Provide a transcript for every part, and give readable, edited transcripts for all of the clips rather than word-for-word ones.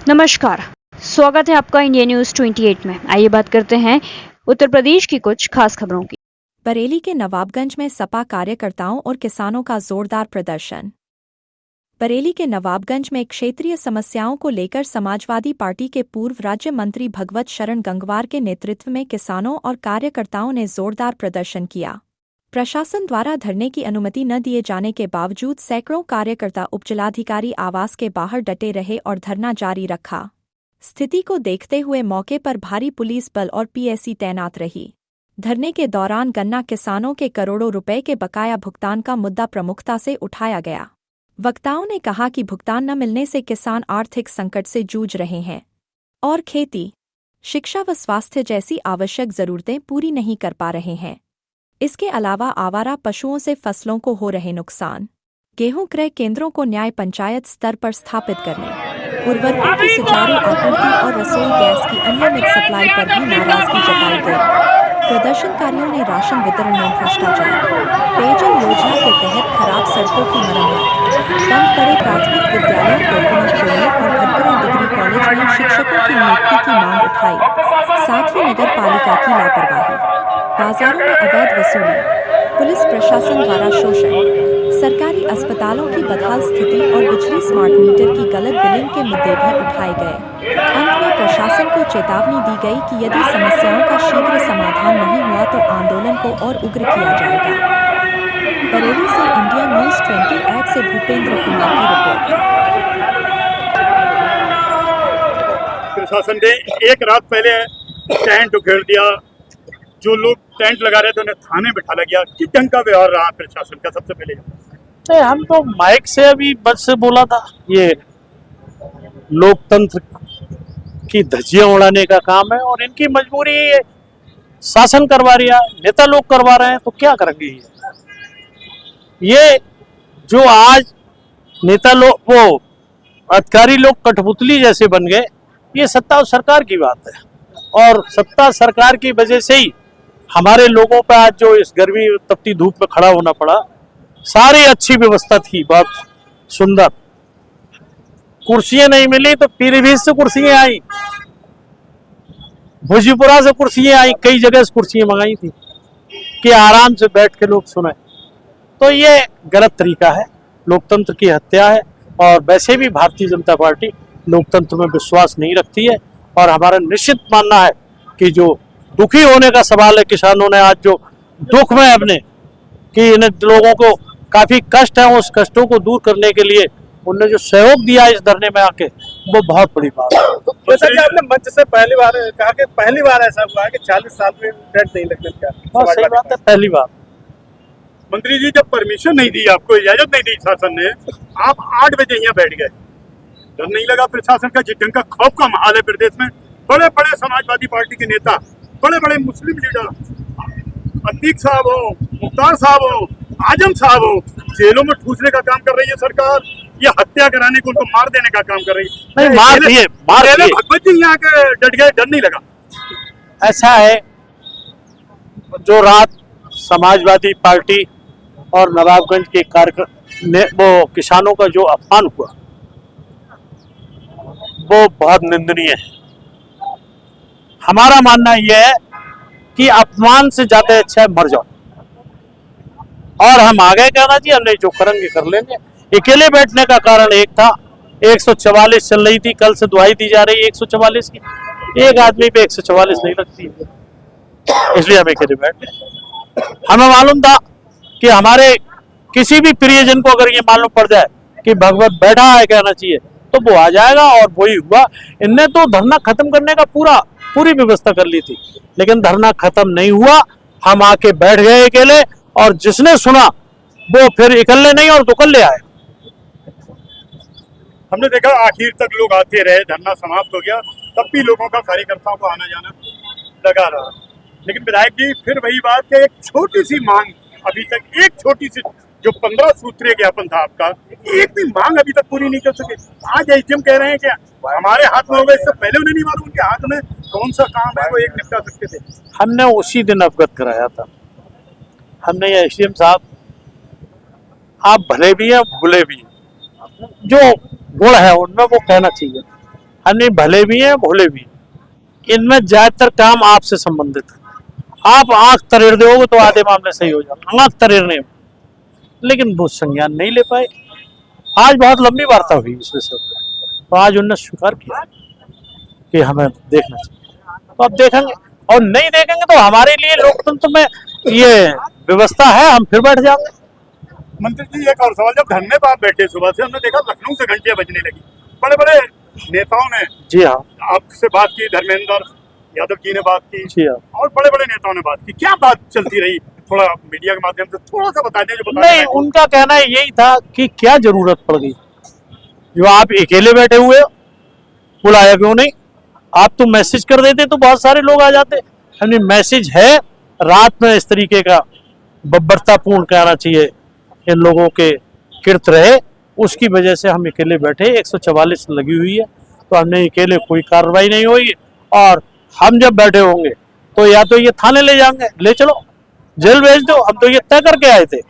नमस्कार, स्वागत है आपका इंडिया न्यूज 28 में। आइए बात करते हैं उत्तर प्रदेश की कुछ खास खबरों की। बरेली के नवाबगंज में सपा कार्यकर्ताओं और किसानों का जोरदार प्रदर्शन। बरेली के नवाबगंज में क्षेत्रीय समस्याओं को लेकर समाजवादी पार्टी के पूर्व राज्य मंत्री भगवत शरण गंगवार के नेतृत्व में किसानों और कार्यकर्ताओं ने जोरदार प्रदर्शन किया। प्रशासन द्वारा धरने की अनुमति न दिए जाने के बावजूद सैकड़ों कार्यकर्ता उपजिलाधिकारी आवास के बाहर डटे रहे और धरना जारी रखा। स्थिति को देखते हुए मौके पर भारी पुलिस बल और पीएसी तैनात रही। धरने के दौरान गन्ना किसानों के करोड़ों रुपए के बकाया भुगतान का मुद्दा प्रमुखता से उठाया गया। वक्ताओं ने कहा कि भुगतान न मिलने से किसान आर्थिक संकट से जूझ रहे हैं और खेती, शिक्षा व स्वास्थ्य जैसी आवश्यक जरूरतें पूरी नहीं कर पा रहे हैं। इसके अलावा आवारा पशुओं से फसलों को हो रहे नुकसान, गेहूं क्रय केंद्रों को न्याय पंचायत स्तर पर स्थापित करने, उर्वरकों की सुचारू आपूर्ति और रसोई गैस की अनियमित सप्लाई पर भी नाराजगी जताई गई। प्रदर्शनकारियों ने राशन वितरण में भ्रष्टाचार, पेयजल योजना के तहत खराब सड़कों की मरम्मत, बंद पड़े प्राथमिक विद्यालयों को पुनः खोलने और भटपुरा डिग्री कॉलेज में शिक्षकों की नियुक्ति की मांग उठाई। साथ ही नगर पालिका की लापरवाही, बाजारों में अवैध वसूली, पुलिस प्रशासन द्वारा शोषण, सरकारी अस्पतालों की बदहाल स्थिति और बिजली स्मार्ट मीटर की गलत बिलिंग के मुद्दे भी उठाए गए। अंत में प्रशासन को चेतावनी दी गई कि यदि समस्याओं का शीघ्र समाधान नहीं हुआ तो आंदोलन को और उग्र किया जाएगा। बरेली से इंडिया न्यूज 28 से भूपेंद्र कुमार की रिपोर्ट। प्रशासन ने एक रात पहले टेंट उखेड़ दिया। जो लोग टेंट लगा रहे थे उन्हें थाने बिठा लिया। किस ढंग का व्यवहार रहा प्रशासन का? सबसे पहले नहीं, हम तो माइक से अभी बस से बोला था, ये लोकतंत्र की धज्जियां उड़ाने का काम है और इनकी मजबूरी है। शासन करवा रहा है, नेता लोग करवा रहे हैं तो क्या करेंगे? ये जो आज नेता लोग, वो अधिकारी लोग कठपुतली जैसे बन गए, ये सत्ता और सरकार की बात है और सत्ता सरकार की वजह से ही हमारे लोगों पर आज जो इस गर्मी तपती धूप में खड़ा होना पड़ा। सारी अच्छी व्यवस्था थी, बहुत सुंदर। कुर्सियां नहीं मिली तो पीलीभीत से कुर्सियां आई, भोजीपुरा से कुर्सियां आई, कई जगह से कुर्सियां मंगाई थी कि आराम से बैठ के लोग सुने। तो ये गलत तरीका है, लोकतंत्र की हत्या है। और वैसे भी भारतीय जनता पार्टी लोकतंत्र में विश्वास नहीं रखती है और हमारा निश्चित मानना है कि जो दुखी होने का सवाल है, किसानों ने आज जो दुख में अपने कि इन लोगों को काफी कष्ट है, उस कष्टों को दूर करने के लिए उनने जो सहयोग दिया इस धरने में आके, वो बहुत बड़ी बात है। जैसा कि आपने मंच से पहली बार कहा कि पहली बार ऐसा हुआ है कि 40 साल में टेंट नहीं लगने का। बहुत सही बात है, पहली बार। मंत्री जी, जब परमिशन नहीं दी, आपको इजाजत नहीं दी शासन ने, आप 8 बजे यहाँ बैठ गए। डर नहीं लगा प्रशासन का? जिस ढंग का खौफ का माहौल है प्रदेश में, बड़े बड़े समाजवादी पार्टी के नेता, बड़े बड़े मुस्लिम लीडर, अतीक साहब हो, मुख्तार साहब हो, आजम साहब हो, जेलों में ठूसने का काम कर रही है सरकार, या हत्या कराने को, उनको मार देने का काम कर रही है। नहीं, मार दिए। भगवत जी यहाँ के डट गए, डर नहीं लगा? ऐसा है, जो रात समाजवादी पार्टी और नवाबगंज के वो किसानों का जो अपमान हुआ, वो बहुत निंदनीय है। हमारा मानना यह है कि अपमान से ज्यादा अच्छा है मर जाओ, और हम आगे कहना चाहिए, हमने जो करेंगे कर लेंगे। अकेले बैठने का कारण एक था, 144 चल रही थी, कल से दुहाई दी जा रही है 144 की। एक आदमी पे 144 नहीं लगती, इसलिए हम अकेले बैठ गए। हमें मालूम था कि हमारे किसी भी प्रियजन को अगर ये मालूम पड़ जाए कि भगवत बैठा है कहना चाहिए, तो वो आ जाएगा, और वही हुआ। इनने तो धरना खत्म करने का पूरी व्यवस्था कर ली थी, लेकिन धरना खत्म नहीं हुआ। हम आके बैठ गए अकेले, और जिसने सुना वो फिर इकल्ले नहीं और दुकल्ले आए। हमने देखा आखिर तक लोग आते रहे, धरना समाप्त हो गया, तब भी लोगों का, कार्यकर्ताओं को आना जाना लगा रहा। लेकिन विधायक जी, फिर वही बात कि एक छोटी सी मांग, अभी तक एक छोटी सी, जो 15 सूत्रीय ज्ञापन था आपका, एक भी मांग अभी तक पूरी नहीं कर सके। आज एसडीएम कह रहे हैं कि हमारे हाथ में होगा, इससे पहले उन्हें नहीं मालूम उनके हाथ में कौन सा काम है, वो एक निपटा सकते थे। हमने उसी दिन अवगत कराया था। हमने ये एसडीएम साहब, आप भले भी हैं भूले भी हैं, जो गुण है उनमें वो कहना चाहिए। हमने भले भी हैं भोले भी हैं। इनमें ज्यादातर काम आपसे संबंधित है। आप आंख तरेर दोगे तो आधे मामले सही हो जाएंगे, आंख तरेरने में, लेकिन वो संज्ञान नहीं ले पाए। आज बहुत लंबी वार्ता हुई इस विषय पर, तो आज उन्होंने स्वीकार किया कि हमें देखना चाहिए, तो अब देखेंगे, और नहीं देखेंगे तो हमारे लिए लोकतंत्र में ये व्यवस्था है, हम फिर बैठ जाएंगे। मंत्री जी एक और सवाल, जब धरने पर आप बैठे सुबह से, हमने देखा लखनऊ से घंटियां बजने लगी, बड़े बड़े नेताओं ने जी हाँ, आपसे बात की, धर्मेंद्र यादव जी ने बात की, जी हाँ। और बड़े बड़े नेताओं ने बात की, क्या बात चलती रही? थोड़ा मीडिया के माध्यम से थोड़ा सा बता दें जो बता नहीं, उनका कहना यही था कि क्या जरूरत पड़ गई, जो आप अकेले बैठे हुए हो, बुलाया क्यों नहीं? आप तो मैसेज कर देते तो बहुत सारे लोग आ जाते। हमने मैसेज है, रात में इस तरीके का बब्बरतापूर्ण कहना चाहिए इन लोगों के कृत रहे, उसकी वजह से हम अकेले बैठे। 144 लगी हुई है, तो हमने अकेले कोई कार्रवाई नहीं हुई, और हम जब बैठे होंगे तो या तो ये थाने ले जाएंगे, ले चलो जेल भेज दो। हम तो ये तय करके आए थे,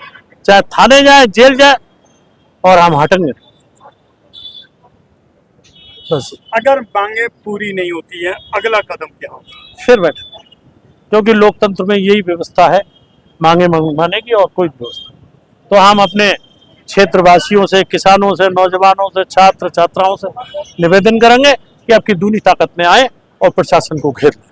चाहे थाने जाए जेल जाए, और हम हटेंगे बस। अगर मांगे पूरी नहीं होती है, अगला कदम क्या होगा? फिर बैठे, क्योंकि लोकतंत्र में यही व्यवस्था है, मांगे मंगवाने की, और कोई व्यवस्था। तो हम अपने क्षेत्रवासियों से, किसानों से, नौजवानों से, छात्र छात्राओं से निवेदन करेंगे कि आपकी दूनी ताकत में आए और प्रशासन को घेर लें।